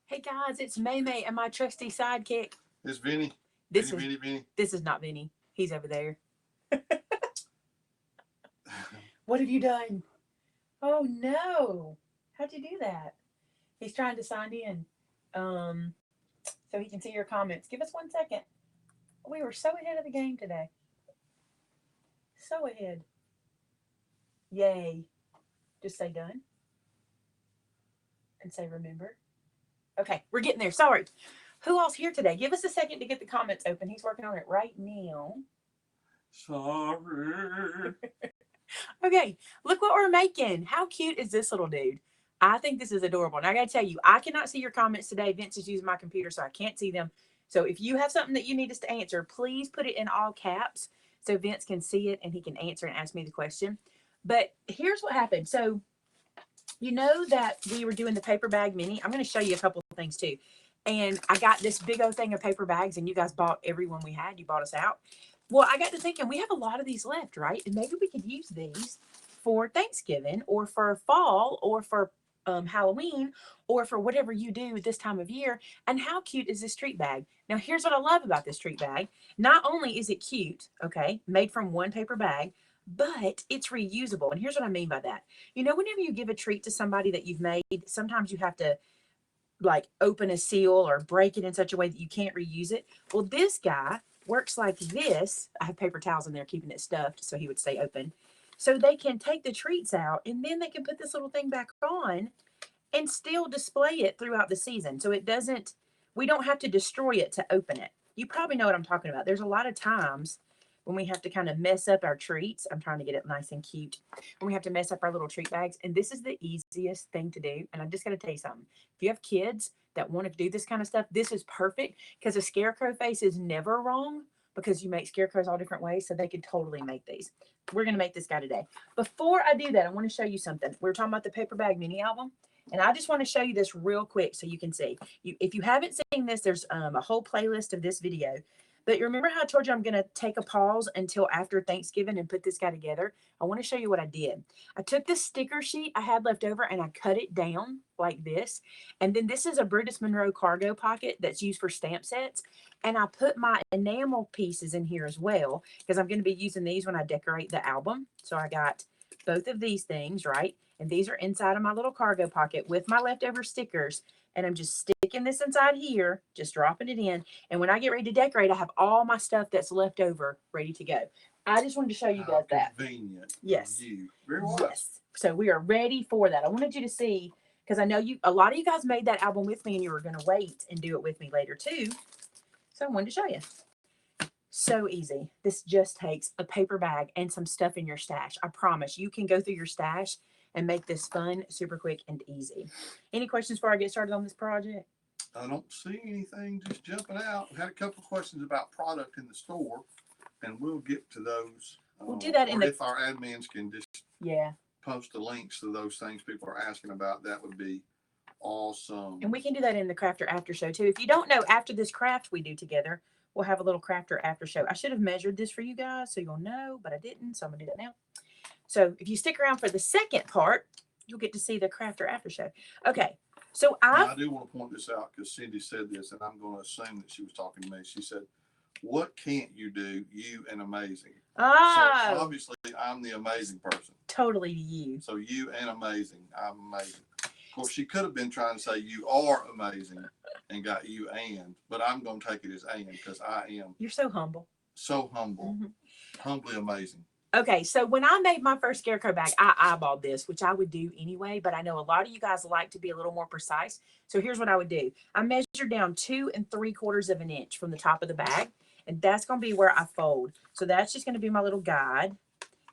Hey guys, it's Maymay and my trusty sidekick. It's Vinny. This Vinny, is Vinny, Vinny. this is not Vinny. He's over there. What have you done? Oh no! How'd you do that? He's trying to sign in, um, so he can see your comments. Give us 1 second. We were so ahead of the game today. So ahead. Yay! Just say done and say remember. Okay, we're getting there. Sorry. Who else here today? Give us a second to get the comments open. He's working on it right now. Sorry. Okay, look what we're making. How cute is this little dude? I think this is adorable. And I got to tell you, I cannot see your comments today. Vince is using my computer, so I can't see them. So if you have something that you need us to answer, please put it in all caps so Vince can see it and he can answer and ask me the question. But here's what happened. So you know that we were doing the paper bag mini. I'm going to show you a couple of things too. And I got this big old thing of paper bags, and you guys bought every one we had. You bought us out. Well, I got to thinking, we have a lot of these left, right? And maybe we could use these for Thanksgiving or for fall or for Halloween or for whatever you do this time of year. And how cute is this treat bag? Now, here's what I love about this treat bag. Not only is it cute, okay, made from one paper bag, but it's reusable. And here's what I mean by that. You know, whenever you give a treat to somebody that you've made, sometimes you have to like open a seal or break it in such a way that you can't reuse it. Well, this guy works like this. I have paper towels in there keeping it stuffed so he would stay open. So they can take the treats out and then they can put this little thing back on and still display it throughout the season. So it doesn't, we don't have to destroy it to open it. You probably know what I'm talking about. There's a lot of times when we have to kind of mess up our treats. I'm trying to get it nice and cute. When we have to mess up our little treat bags. And this is the easiest thing to do. And I'm just going to tell you something. If you have kids that want to do this kind of stuff, this is perfect because a scarecrow face is never wrong because you make scarecrows all different ways. So they can totally make these. We're going to make this guy today. Before I do that, I want to show you something. We were talking about the paper bag mini album. And I just want to show you this real quick so you can see. If you haven't seen this, there's a whole playlist of this video. But you remember how I told you I'm going to take a pause until after Thanksgiving and put this guy together? I want to show you what I did. I took this sticker sheet I had left over and I cut it down like this. And then this is a Brutus Monroe cargo pocket that's used for stamp sets. And I put my enamel pieces in here as well because I'm going to be using these when I decorate the album. So I got both of these things, right? And these are inside of my little cargo pocket with my leftover stickers. And I'm just sticking this inside here, just dropping it in. And when I get ready to decorate, I have all my stuff that's left over ready to go. I just wanted to show you guys that. Convenient. Yes. You. Very wise. Yes. So we are ready for that. I wanted you to see, because I know a lot of you guys made that album with me and you were going to wait and do it with me later too. So I wanted to show you. So easy. This just takes a paper bag and some stuff in your stash. I promise you can go through your stash and make this fun, super quick, and easy. Any questions before I get started on this project? I don't see anything just jumping out. We had a couple of questions about product in the store, and we'll get to those. We'll do that in the... if our admins can just post the links to those things people are asking about, that would be awesome. And we can do that in the crafter after show too. If you don't know, after this craft we do together, we'll have a little crafter after show. I should have measured this for you guys so you'll know, but I didn't, so I'm going to do that now. So if you stick around for the second part, you'll get to see the crafter after show. Okay, so I do want to point this out because Cindy said this, and I'm going to assume that she was talking to me. She said, "What can't you do, you and amazing?" Oh, so obviously I'm the amazing person. Totally you. So you and amazing. I'm amazing. Of course, she could have been trying to say you are amazing and got you and, but I'm going to take it as and because I am. You're so humble. So humble. Humbly amazing. Okay, so when I made my first Scarecrow bag, I eyeballed this, which I would do anyway, but I know a lot of you guys like to be a little more precise. So here's what I would do. I measured down 2 3/4 of an inch from the top of the bag, and that's going to be where I fold. So that's just going to be my little guide.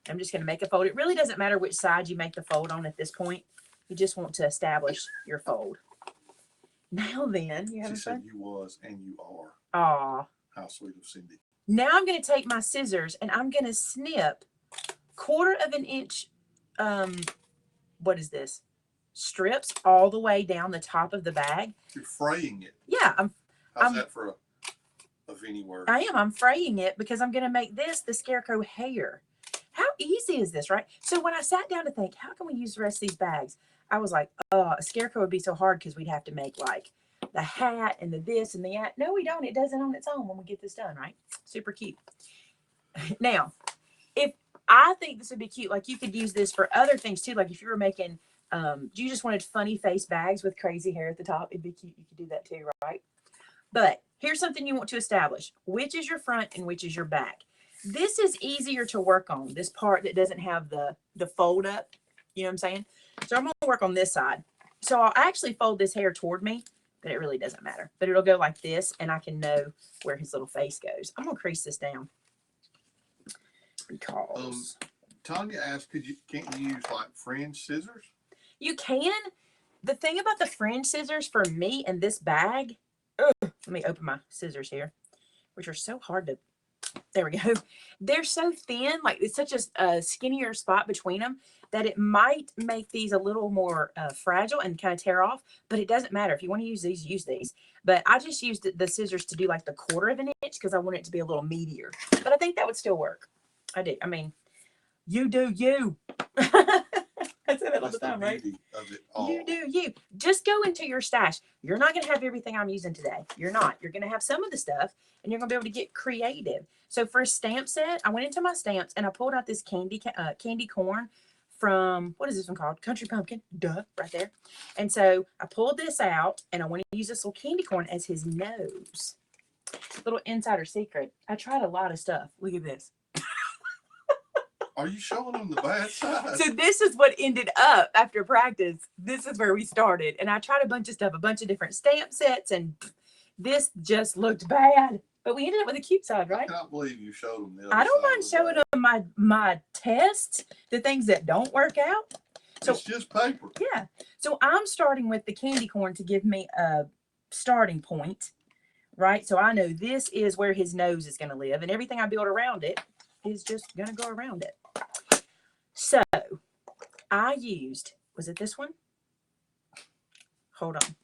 I'm just going to make a fold. It really doesn't matter which side you make the fold on at this point. You just want to establish your fold. Now then, you having fun? She said you was and you are. Aw. How sweet of Cindy. Now I'm going to take my scissors and I'm going to snip 1/4 of an inch, what is this? Strips all the way down the top of the bag. You're fraying it. Yeah. How's that for a Vinny word? I am. I'm fraying it because I'm going to make this the Scarecrow hair. How easy is this, right? So when I sat down to think, how can we use the rest of these bags? I was like, a Scarecrow would be so hard because we'd have to make like the hat and the this and the that. No, we don't. It does it on its own when we get this done, right? Super cute. Now, if I think this would be cute, like you could use this for other things too. Like if you were making, you just wanted funny face bags with crazy hair at the top, it'd be cute. You could do that too, right? But here's something you want to establish. Which is your front and which is your back? This is easier to work on, this part that doesn't have the fold up. You know what I'm saying? So I'm going to work on this side. So I'll actually fold this hair toward me, but it really doesn't matter. But it'll go like this, and I can know where his little face goes. I'm going to crease this down. Because Tanya asked, can't you use like fringe scissors? You can. The thing about the fringe scissors for me and this bag, let me open my scissors here, which are so hard to, there we go. They're so thin, like it's such a skinnier spot between them that it might make these a little more fragile and kind of tear off, but it doesn't matter. If you want to use these, use these. But I just used the scissors to do like the 1/4 of an inch because I want it to be a little meatier. But I think that would still work. I do. I mean, you do you. I say that all the time, right? You do you. Just go into your stash. You're not going to have everything I'm using today. You're not. You're going to have some of the stuff, and you're going to be able to get creative. So for a stamp set, I went into my stamps, and I pulled out this candy corn from, what is this one called? Country Pumpkin. Duh, right there. And so I pulled this out, and I want to use this little candy corn as his nose. Little insider secret. I tried a lot of stuff. Look at this. Are you showing them the bad side? So this is what ended up after practice. This is where we started. And I tried a bunch of stuff, a bunch of different stamp sets, and this just looked bad. But we ended up with a cute side, right? I cannot believe you showed them the other I don't mind side showing them my tests, the things that don't work out. So it's just paper. Yeah. So I'm starting with the candy corn to give me a starting point, right? So I know this is where his nose is going to live, and everything I build around it is just going to go around it. So I used, was it this one? Hold on.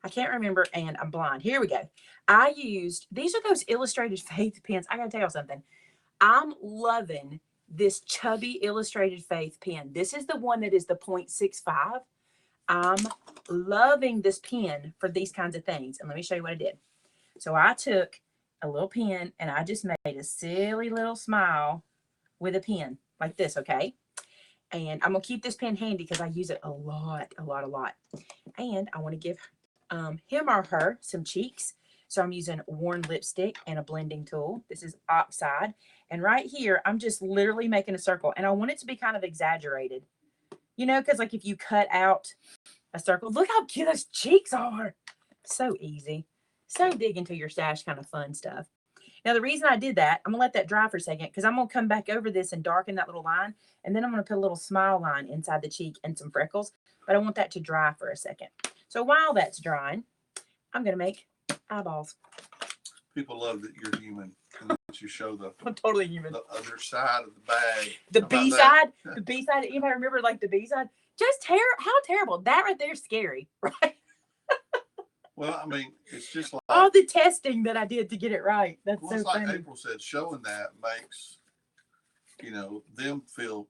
I can't remember, and I'm blind. Here we go. I used, these are those illustrated faith pens. I got to tell you something. I'm loving this chubby illustrated faith pen. This is the one that is the 0.65. I'm loving this pen for these kinds of things. And let me show you what I did. So I took a little pen, and I just made a silly little smile with a pen like this, okay? And I'm going to keep this pen handy because I use it a lot. And I want to give him or her some cheeks. So I'm using worn lipstick and a blending tool. This is Oxide. And right here, I'm just literally making a circle. And I want it to be kind of exaggerated. You know, because like if you cut out a circle, look how cute those cheeks are. So easy. So dig into your stash kind of fun stuff. Now, the reason I did that, I'm going to let that dry for a second because I'm going to come back over this and darken that little line. And then I'm going to put a little smile line inside the cheek and some freckles. But I want that to dry for a second. So while that's drying, I'm going to make eyeballs. People love that you're human. And that you show I'm totally human. The other side of the bag. The B side? The B side. Anybody remember like the B side? Just how terrible. That right there is scary, right? Well, I mean, it's just like all the testing that I did to get it right. That's so funny. Like April said, showing that makes, them feel,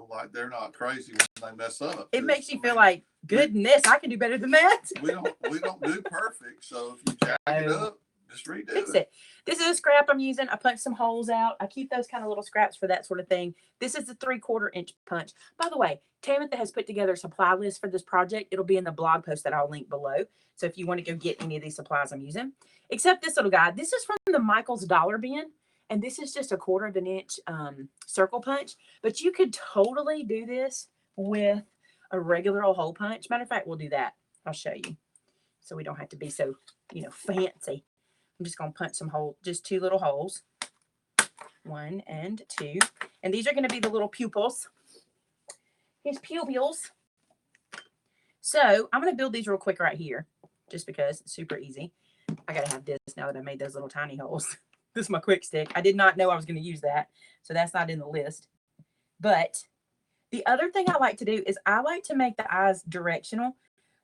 like they're not crazy when they mess up. It makes you feel like, goodness, I can do better than that. we don't do perfect. So if you jack it up, just redo Fix it. This is a scrap I'm using. I punched some holes out. I keep those kind of little scraps for that sort of thing. This is the 3/4 inch punch. By the way, Tamitha has put together a supply list for this project. It'll be in the blog post that I'll link below. So if you want to go get any of these supplies I'm using, except this little guy. This is from the Michael's Dollar Bin. And this is just a 1/4 of an inch circle punch. But you could totally do this with a regular old hole punch. Matter of fact, we'll do that. I'll show you. So we don't have to be so, fancy. I'm just going to punch some holes, just 2 little holes. 1 and 2. And these are going to be the little pupils. His pupils. So I'm going to build these real quick right here. Just because it's super easy. I got to have this now that I made those little tiny holes. This is my quick stick. I did not know I was going to use that. So that's not in the list. But the other thing I like to do is I like to make the eyes directional.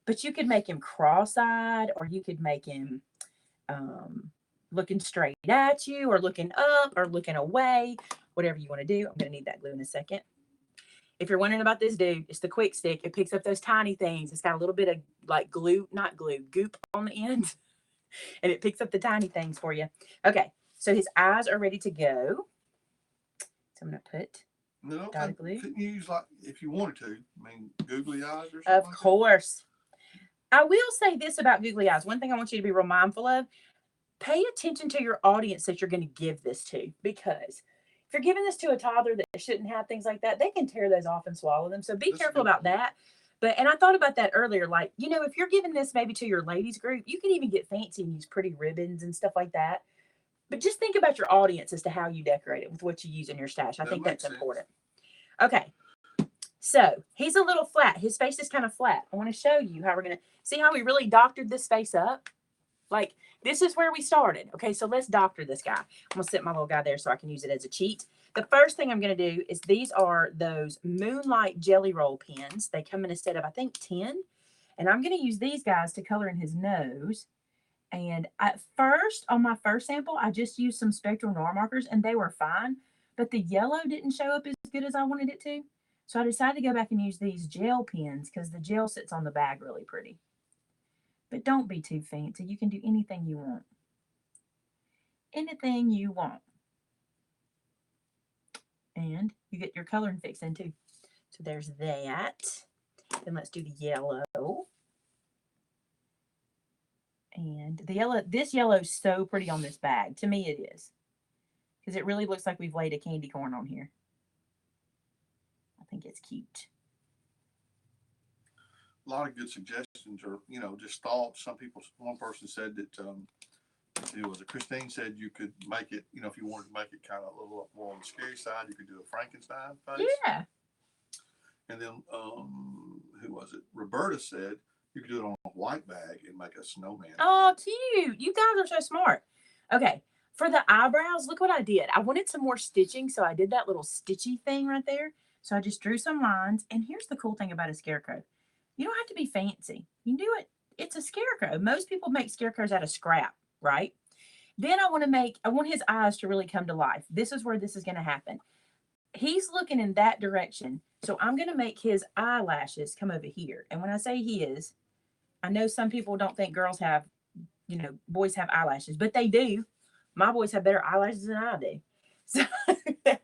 But you could make him cross-eyed, or you could make him looking straight at you, or looking up, or looking away, whatever you want to do. I'm going to need that glue in a second. If you're wondering about this dude, it's the quick stick. It picks up those tiny things. It's got a little bit of like glue, not glue, goop on the end. And it picks up the tiny things for you. Okay, so his eyes are ready to go. So I'm going to put No, dot glue. couldn't you use like, if you wanted to, I mean, googly eyes or something Of like course. I will say this about googly eyes. One thing I want you to be real mindful of, pay attention to your audience that you're going to give this to, because if you're giving this to a toddler that shouldn't have things like that, they can tear those off and swallow them. So be careful about that. But, and I thought about that earlier, like, you know, if you're giving this maybe to your ladies group, you can even get fancy and use pretty ribbons and stuff like that. But just think about your audience as to how you decorate it with what you use in your stash. I think that's important. Okay. So he's a little flat. His face is kind of flat. I want to show you how we're going to see how we really doctored this face up. Like, this is where we started. Okay, so let's doctor this guy. I'm going to set my little guy there so I can use it as a cheat. The first thing I'm going to do is these are those Moonlight Jelly Roll pens. They come in a set of, I think, 10. And I'm going to use these guys to color in his nose. And at first, on my first sample, I just used some Spectral Noir markers, and they were fine. But the yellow didn't show up as good as I wanted it to. So I decided to go back and use these gel pens because the gel sits on the bag really pretty. But don't be too fancy. You can do anything you want. Anything you want. And you get your coloring fix in too. So there's that. Then let's do the yellow. And the yellow, this yellow is so pretty on this bag. To me it is. Because it really looks like we've laid a candy corn on here. I think it's cute. A lot of good suggestions, or you know, just thoughts. Some people, one person said that it was Christine said you could make it, you know, if you wanted to make it kind of a little more on the scary side, you could do a Frankenstein face. Yeah. And then who was it? Roberta said you could do it on a white bag and make a snowman. Oh, cute. You guys are so smart. Okay. For the eyebrows, look what I did. I wanted some more stitching, so I did that little stitchy thing right there. So I just drew some lines. And here's the cool thing about a scarecrow. You don't have to be fancy. You can do it. It's a scarecrow. Most people make scarecrows out of scrap, right? Then I want his eyes to really come to life. This is where this is going to happen. He's looking in that direction. So I'm going to make his eyelashes come over here. And when I say his, I know some people don't think girls have, you know, boys have eyelashes, but they do. My boys have better eyelashes than I do. So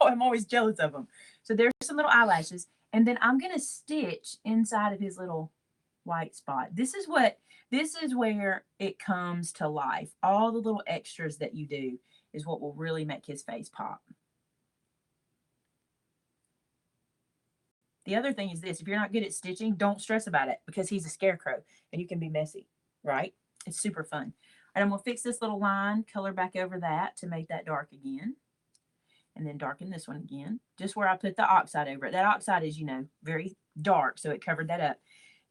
I'm always jealous of them. So there's some little eyelashes. And then I'm going to stitch inside of his little white spot. This is where it comes to life. All the little extras that you do is what will really make his face pop. The other thing is this: if you're not good at stitching, don't stress about it because he's a scarecrow and you can be messy, right? It's super fun. And I'm going to fix this little line, color back over that to make that dark again. And then darken this one again, just where I put the oxide over it. That oxide is, you know, very dark, so it covered that up.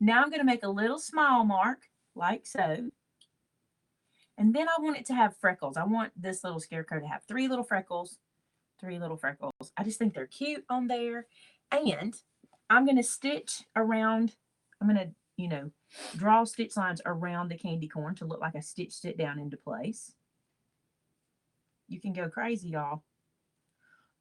Now I'm going to make a little smile mark, like so. And then I want it to have freckles. I want this little scarecrow to have 3 little freckles, 3 little freckles. I just think they're cute on there. And I'm going to stitch around, I'm going to, you know, draw stitch lines around the candy corn to look like I stitched it down into place. You can go crazy, y'all.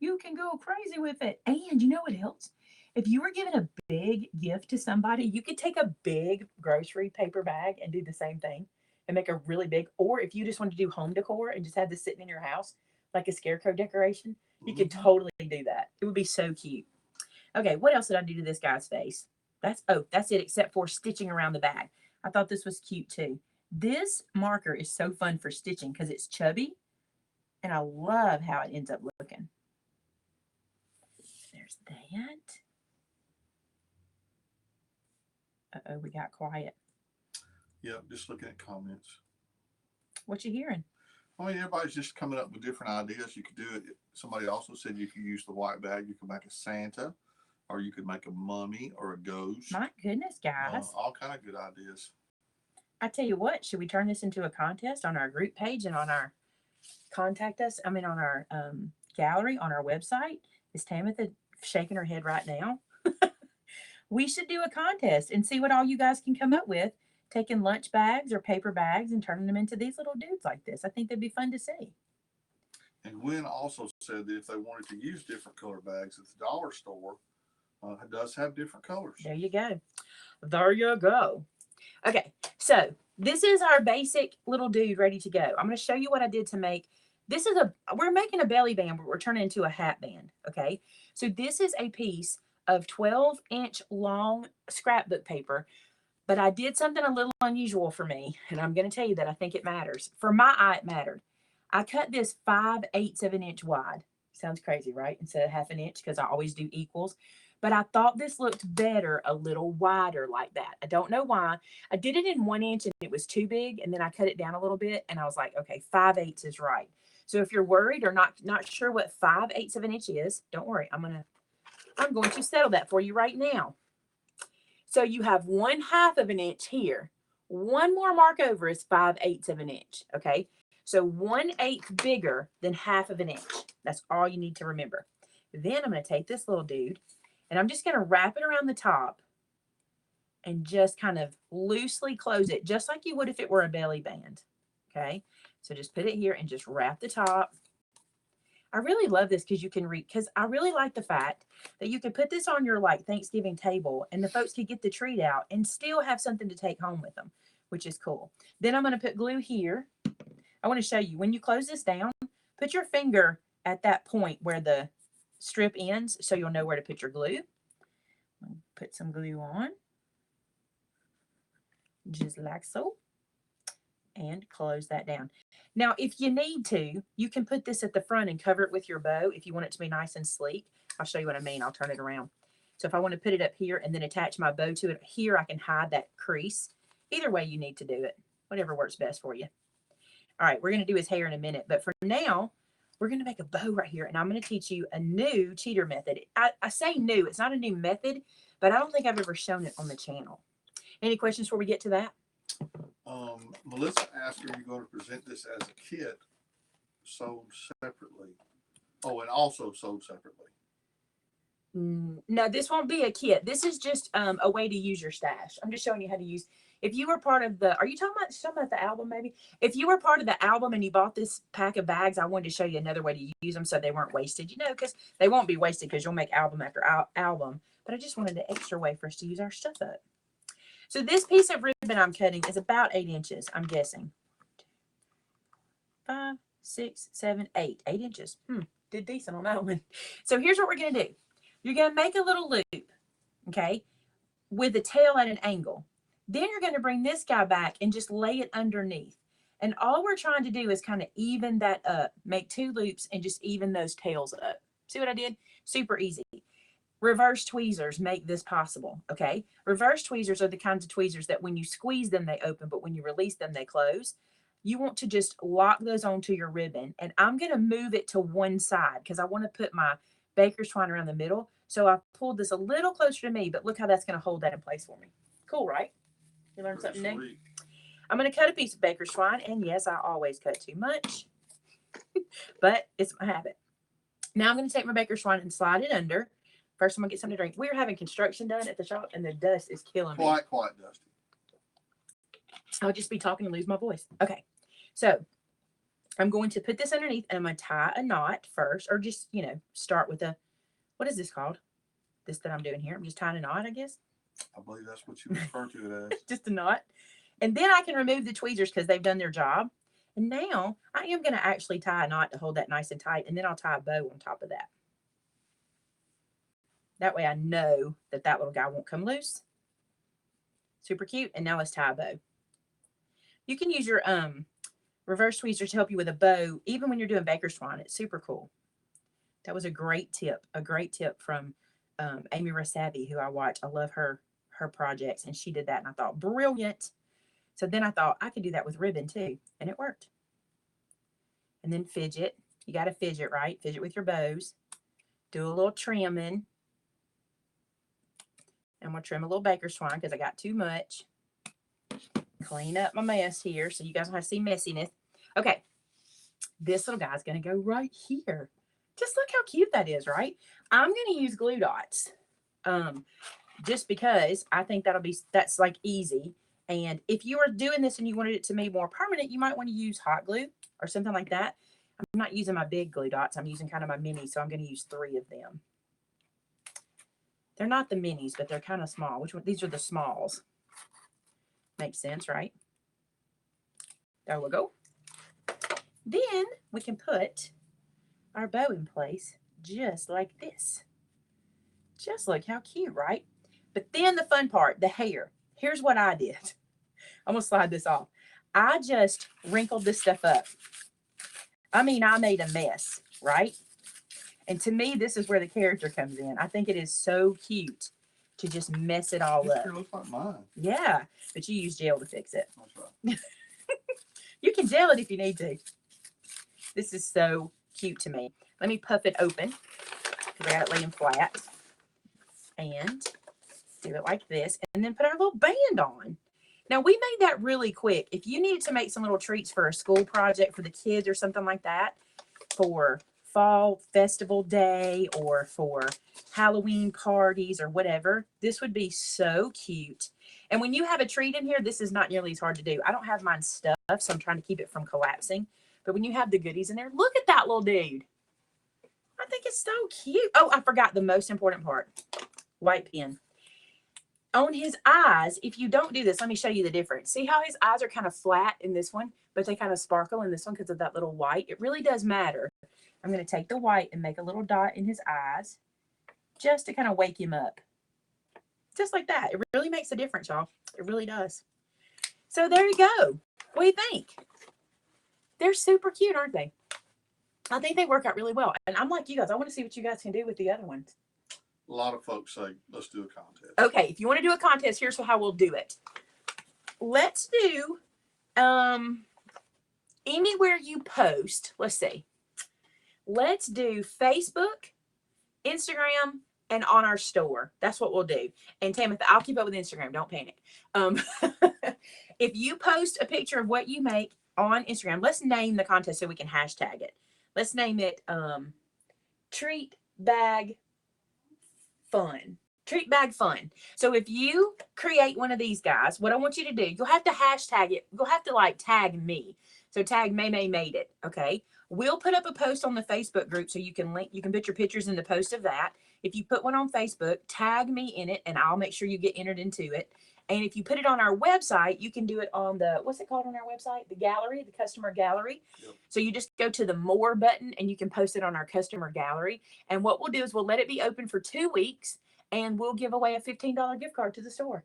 You can go crazy with it. And you know what else? If you were giving a big gift to somebody, you could take a big grocery paper bag and do the same thing and make a really big, or if you just want to do home decor and just have this sitting in your house like a scarecrow decoration, you could totally do that. It would be so cute. Okay, what else did I do to this guy's face? That's it, except for stitching around the bag. I thought this was cute too. This marker is so fun for stitching because it's chubby, and I love how it ends up looking. There's that. Uh-oh, we got quiet. Yeah, just looking at comments. What you hearing? I mean, everybody's just coming up with different ideas. You could do it. Somebody also said you could use the white bag. You could make a Santa, or you could make a mummy or a ghost. My goodness, guys. All kind of good ideas. I tell you what, should we turn this into a contest on our group page and on our on our gallery on our website? Is Tamitha shaking her head right now? We should do a contest and see what all you guys can come up with, taking lunch bags or paper bags and turning them into these little dudes like this. I think that'd be fun to see. And Gwen also said that if they wanted to use different color bags at the dollar store, It does have different colors. There you go. There you go. Okay, so this is our basic little dude ready to go. I'm going to show you what I did to make. We're making a belly band, but we're turning it into a hat band. Okay, so this is a piece of 12-inch long scrapbook paper, but I did something a little unusual for me, and I'm going to tell you that I think it matters. For my eye, it mattered. I cut this 5/8 of an inch wide. Sounds crazy, right? Instead of half an inch, because I always do equals. But I thought this looked better a little wider like that. I don't know why. I did it in 1 inch and it was too big, and then I cut it down a little bit, and I was like, okay, 5/8 is right. So if you're worried or not sure what 5/8 of an inch is, don't worry. I'm going to settle that for you right now. So you have 1/2 of an inch here. One more mark over is 5/8 of an inch. Okay. So 1/8 bigger than half of an inch. That's all you need to remember. Then I'm going to take this little dude and I'm just going to wrap it around the top and just kind of loosely close it, just like you would if it were a belly band. Okay. So just put it here and just wrap the top. I really love this because you can read, because I really like the fact that you can put this on your like Thanksgiving table and the folks could get the treat out and still have something to take home with them, which is cool. Then I'm going to put glue here. I want to show you when you close this down, put your finger at that point where the strip ends so you'll know where to put your glue. Put some glue on, just like so, and close that down. Now, if you need to, you can put this at the front and cover it with your bow if you want it to be nice and sleek. I'll show you what I mean. I'll turn it around. So if I want to put it up here and then attach my bow to it here, I can hide that crease. Either way you need to do it, whatever works best for you. All right, we're going to do his hair in a minute, but for now, we're going to make a bow right here, and I'm going to teach you a new cheater method. I say new. It's not a new method, but I don't think I've ever shown it on the channel. Any questions before we get to that? Melissa asked, are you going to present this as a kit sold separately? Oh, and also sold separately. No, this won't be a kit. This is just a way to use your stash. I'm just showing you how to use. If you were part of the, are you talking about the album maybe? If you were part of the album and you bought this pack of bags, I wanted to show you another way to use them so they weren't wasted, you know, because they won't be wasted because you'll make album after album. But I just wanted an extra way for us to use our stuff up. So this piece of ribbon I'm cutting is about 8 inches, I'm guessing. 5, 6, 7, 8. 8 inches. Did decent on that one. So here's what we're going to do. You're going to make a little loop, okay, with the tail at an angle. Then you're going to bring this guy back and just lay it underneath. And all we're trying to do is kind of even that up, make 2 loops and just even those tails up. See what I did? Super easy. Reverse tweezers make this possible, okay? Reverse tweezers are the kinds of tweezers that when you squeeze them, they open, but when you release them, they close. You want to just lock those onto your ribbon. And I'm going to move it to one side because I want to put my baker's twine around the middle. So I pulled this a little closer to me, but look how that's going to hold that in place for me. Cool, right? You learned something new? I'm going to cut a piece of baker's twine. And yes, I always cut too much, but it's my habit. Now I'm going to take my baker's twine and slide it under. First, I'm going to get something to drink. We're having construction done at the shop, and the dust is killing me. Quite dusty. I'll just be talking and lose my voice. Okay, so I'm going to put this underneath, and I'm going to tie a knot first, or just, you know, start with a, what is this called? This that I'm doing here. I'm just tying a knot, I guess. I believe that's what you refer to it as. Just a knot. And then I can remove the tweezers because they've done their job. And now I am going to actually tie a knot to hold that nice and tight, and then I'll tie a bow on top of that. That way I know that that little guy won't come loose. Super cute. And now let's tie a bow. You can use your reverse tweezer to help you with a bow, even when you're doing baker's twine. It's super cool. That was a great tip from Amy Rasavi, who I watch. I love her projects, and she did that, and I thought, brilliant. So then I thought I could do that with ribbon too, and it worked. And then fidget. You got to fidget, right? Fidget with your bows. Do a little trimming. I'm going to trim a little baker's twine because I got too much. Clean up my mess here so you guys don't have to see messiness. Okay. This little guy's going to go right here. Just look how cute that is, right? I'm going to use glue dots just because I think that's like easy. And if you are doing this and you wanted it to be more permanent, you might want to use hot glue or something like that. I'm not using my big glue dots. I'm using kind of my mini, so I'm going to use 3 of them. They're not the minis, but they're kind of small. Which one? These are the smalls. Makes sense, right? There we go. Then we can put our bow in place just like this. Just look how cute, right? But then the fun part, the hair. Here's what I did. I'm going to slide this off. I just wrinkled this stuff up. I mean, I made a mess, right? And to me, this is where the character comes in. I think it is so cute to just mess it all up. It looks like mine. Yeah, but you use gel to fix it. That's right. You can gel it if you need to. This is so cute to me. Let me puff it open because I got it laying flat. And do it like this. And then put our little band on. Now, we made that really quick. If you needed to make some little treats for a school project for the kids or something like that, for fall festival day or for Halloween parties or whatever, this would be so cute. And when you have a treat in here, this is not nearly as hard to do. I don't have mine stuffed, so I'm trying to keep it from collapsing. But when you have the goodies in there, look at that little dude. I think it's so cute. Oh, I forgot the most important part. White pen. On his eyes, if you don't do this, let me show you the difference. See how his eyes are kind of flat in this one, but they kind of sparkle in this one because of that little white. It really does matter. I'm going to take the white and make a little dot in his eyes just to kind of wake him up. Just like that. It really makes a difference, y'all. It really does. So there you go. What do you think? They're super cute, aren't they? I think they work out really well. And I'm like you guys. I want to see what you guys can do with the other ones. A lot of folks say, let's do a contest. Okay, if you want to do a contest, here's how we'll do it. Let's do anywhere you post. Let's see. Let's do Facebook, Instagram, and on our store. That's what we'll do. And Tamitha, I'll keep up with Instagram. Don't panic. If you post a picture of what you make on Instagram, let's name the contest so we can hashtag it. Let's name it Treat Bag Fun. Treat Bag Fun. So if you create one of these guys, what I want you to do, you'll have to hashtag it. You'll have to like tag me. So tag Maymay made it. Okay. We'll put up a post on the Facebook group so you can link, you can put your pictures in the post of that. If you put one on Facebook, tag me in it and I'll make sure you get entered into it. And if you put it on our website, you can do it on the, what's it called on our website? The gallery, the customer gallery. Yep. So you just go to the more button and you can post it on our customer gallery. And what we'll do is we'll let it be open for 2 weeks and we'll give away a $15 gift card to the store.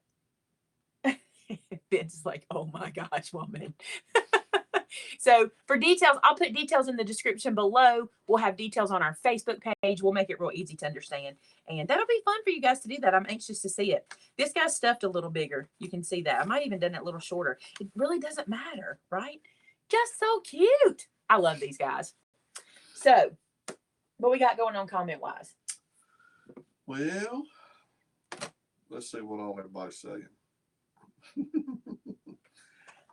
Ben's like, oh my gosh, woman. So for details, I'll put details in the description below. We'll have details on our Facebook page. We'll make it real easy to understand. And that'll be fun for you guys to do that. I'm anxious to see it. This guy's stuffed a little bigger. You can see that. I might even done it a little shorter. It really doesn't matter, right? Just so cute. I love these guys. So, what we got going on comment-wise? Well, let's see what all everybody's saying.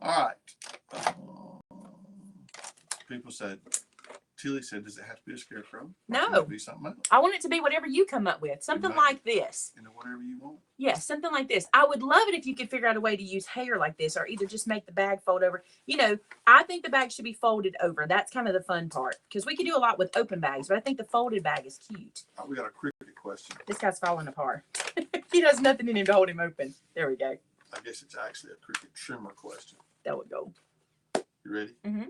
All right. People said, Tilly said, does it have to be a scarecrow? No. Can it be something else? I want it to be whatever you come up with. Something like this. You know, whatever you want. Yes, something like this. I would love it if you could figure out a way to use hair like this or either just make the bag fold over. You know, I think the bag should be folded over. That's kind of the fun part because we can do a lot with open bags, but I think the folded bag is cute. Oh, we got a cricket question. This guy's falling apart. He does nothing in him to hold him open. There we go. I guess it's actually a cricket trimmer question. There we go. You ready? Mm-hmm.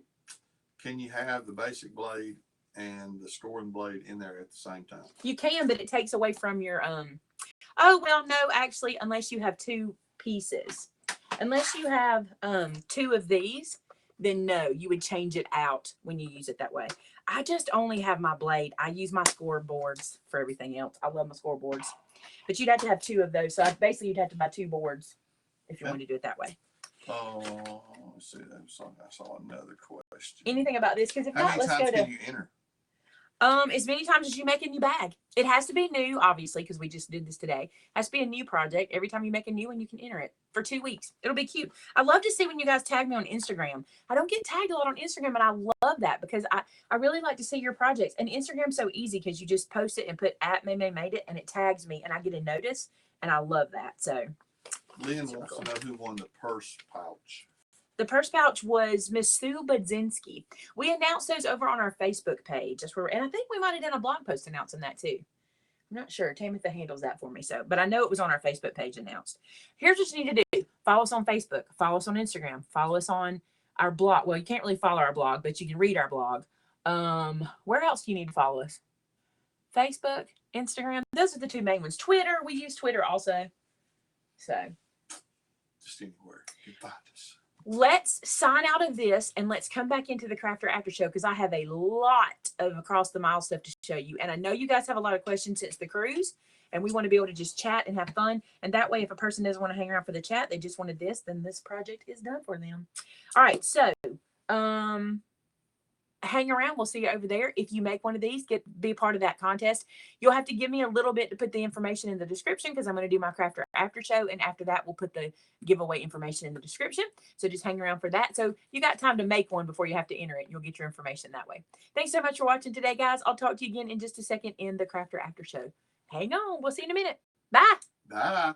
Can you have the basic blade and the scoring blade in there at the same time? You can, but it takes away from your oh well, no, actually, unless you have 2 pieces. Unless you have 2 of these, then no, you would change it out when you use it that way. I just only have my blade. I use my scoreboards for everything else. I love my scoreboards. But you'd have to have 2 of those. So basically you'd have to buy 2 boards if you want to do it that way. Oh, let's see. I saw another question. Anything about this? Because if How not, many let's go times to can you enter? as many times as you make a new bag. It has to be new, obviously, because we just did this today. It has to be a new project. Every time you make a new one, you can enter it for 2 weeks. It'll be cute. I love to see when you guys tag me on Instagram. I don't get tagged a lot on Instagram, and I love that because I really like to see your projects. And Instagram's so easy because you just post it and put @Maymay made it, and it tags me, and I get a notice, and I love that. So Lynn wants to know who won the purse pouch. the purse pouch was Miss Sue Budzinski. We announced those over on our Facebook page. That's where, and I think we might have done a blog post announcing that too. I'm not sure. Tamitha handles that for me. So, but I know it was on our Facebook page announced. Here's what you need to do. Follow us on Facebook. Follow us on Instagram. Follow us on our blog. Well, you can't really follow our blog, but you can read our blog. Where else do you need to follow us? Facebook, Instagram. Those are the two main ones. Twitter. We use Twitter also. So Just anywhere you can find us. Let's sign out of this and let's come back into the Crafter After Show because I have a lot of across the mile stuff to show you. And I know you guys have a lot of questions since the cruise, and we want to be able to just chat and have fun. And that way, if a person doesn't want to hang around for the chat, they just wanted this, then this project is done for them. All right, so hang around. We'll see you over there. If you make one of these, be a part of that contest. You'll have to give me a little bit to put the information in the description because I'm going to do my Crafter After Show, and after that, we'll put the giveaway information in the description. So just hang around for that. So you got time to make one before you have to enter it. You'll get your information that way. Thanks so much for watching today, guys. I'll talk to you again in just a second in the Crafter After Show. Hang on. We'll see you in a minute. Bye. Bye.